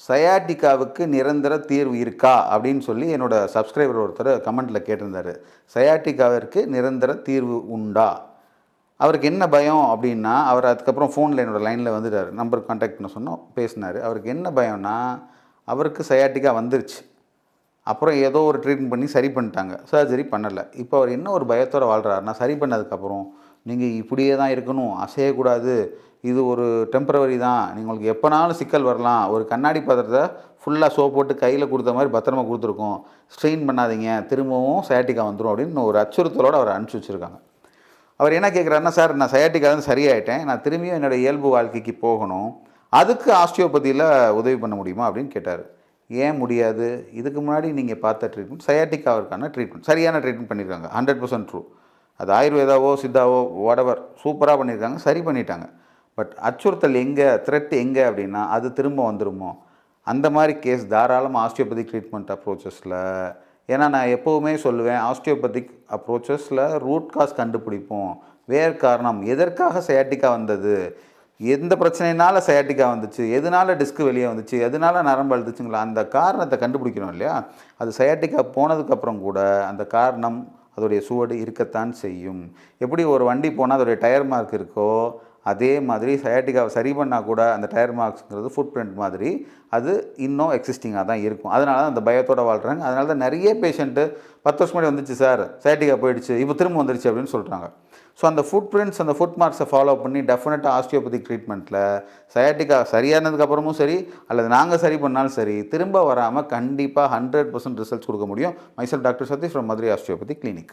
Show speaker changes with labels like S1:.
S1: சயாட்டிக்காவுக்கு நிரந்தர தீர்வு இருக்கா அப்படின்னு சொல்லி என்னோட சப்ஸ்கிரைபர் ஒருத்தர் கமெண்ட்டில் கேட்டிருந்தார். சயாட்டிக்காவிற்கு நிரந்தர தீர்வு உண்டா? அவருக்கு என்ன பயம் அப்படின்னா, அவர் அதுக்கப்புறம் ஃபோனில் என்னோடய லைனில் வந்துட்டார். நம்பருக்கு கான்டாக்ட் பண்ண சொன்னோம், பேசினார். அவருக்கு என்ன பயம்னா, அவருக்கு சயாட்டிக்கா வந்துருச்சு. அப்புறம் ஏதோ ஒரு ட்ரீட்மெண்ட் பண்ணி சரி பண்ணிட்டாங்க. சர்ஜரி பண்ணலை. இப்போ அவர் என்ன ஒரு பயத்தோடு வாழ்கிறாருன்னா, சரி பண்ணதுக்கப்புறம் நீங்கள் இப்படியே தான் இருக்கணும், அசையக்கூடாது, இது ஒரு டெம்பரவரி தான், உங்களுக்கு எப்போனாலும் சிக்கல் வரலாம், ஒரு கண்ணாடி பாத்திரத்தை ஃபுல்லாக சோப் போட்டு கையில் கொடுத்த மாதிரி பத்திரமா கொடுத்துருக்கோம், ஸ்ட்ரெயின் பண்ணாதீங்க, திரும்பவும் சயாட்டிக்கா வந்துடும் அப்படின்னு ஒரு அச்சுறுத்தலோடு அவரை அனுப்பிச்சி வச்சுருக்காங்க. அவர் என்ன கேட்குறாருன்னா, சார் நான் சயாட்டிக்காலேருந்து சரியாயிட்டேன், நான் திரும்பியும் என்னோடய இயல்பு வாழ்க்கைக்கு போகணும், அதுக்கு ஆஸ்டியோபதியில் உதவி பண்ண முடியுமா அப்படின்னு கேட்டார். ஏன் முடியாது? இதுக்கு முன்னாடி நீங்கள் பார்த்த ட்ரீட்மெண்ட் சயாட்டிக்காவிற்கான ட்ரீட்மெண்ட், சரியான ட்ரீட்மெண்ட் பண்ணியிருக்காங்க, 100% ட்ரூ. அது ஆயுர்வேதாவோ சித்தாவோ வாடவர் சூப்பராக பண்ணியிருக்காங்க, சரி பண்ணிட்டாங்க. பட் அச்சுறுத்தல் எங்கே, த்ரெட் எங்கே அப்படின்னா அது திரும்ப வந்துடுமோ, அந்த மாதிரி கேஸ் தாராளமாக ஆஸ்டியோபதிக் ட்ரீட்மெண்ட் அப்ரோச்சஸில். ஏன்னா நான் எப்போவுமே சொல்லுவேன், ஆஸ்டியோபதிக் அப்ரோச்சஸில் ரூட் காஸ் கண்டுபிடிப்போம், வேறு காரணம், எதற்காக சயாட்டிக்கா வந்தது, எந்த பிரச்சனைனால சயாட்டிக்கா வந்துச்சு, எதனால் டிஸ்க் வெளியே வந்துச்சு, எதனால் நரம்பு அழுதுச்சுங்களா, அந்த காரணத்தை கண்டுபிடிக்கணும் இல்லையா. அது சயாட்டிக்கா போனதுக்கப்புறம் கூட அந்த காரணம் அதோடைய சுவடு இருக்கத்தான் செய்யும். எப்படி ஒரு வண்டி போனால் அதோடைய டயர் மார்க் இருக்கோ, அதே மாதிரி சயாட்டிக்காவை சரி பண்ணால் கூட அந்த டயர் மார்க்ஸுங்கிறது ஃபுட் பிரிண்ட் மாதிரி அது இன்னும் எக்ஸிஸ்டிங்காக தான் இருக்கும். அதனால தான் அந்த பயத்தோடு வாழ்கிறாங்க. அதனால தான் நிறைய பேஷண்ட்டு 10 வருஷம் முன்னாடி வந்துச்சு சார், சயாட்டிக்கா போயிடுச்சு, இப்போ திரும்ப வந்துடுச்சு அப்படின்னு சொல்கிறாங்க. ஸோ அந்த ஃபுட் பிரிண்ட்ஸ், அந்த ஃபுட் மார்க்ஸை ஃபாலோ பண்ணி டெஃபினட்டாக ஆஸ்டியோபதிக் ட்ரீட்மெண்ட்டில் சயாட்டிக்கா சரியானதுக்கப்புறமும் சரி, அல்லது நாங்கள் சரி பண்ணாலும் சரி, திரும்ப வராமல் கண்டிப்பாக 100% ரிசல்ட்ஸ் கொடுக்க முடியும். Myself doctor Satish from Madurai osteopathy clinic.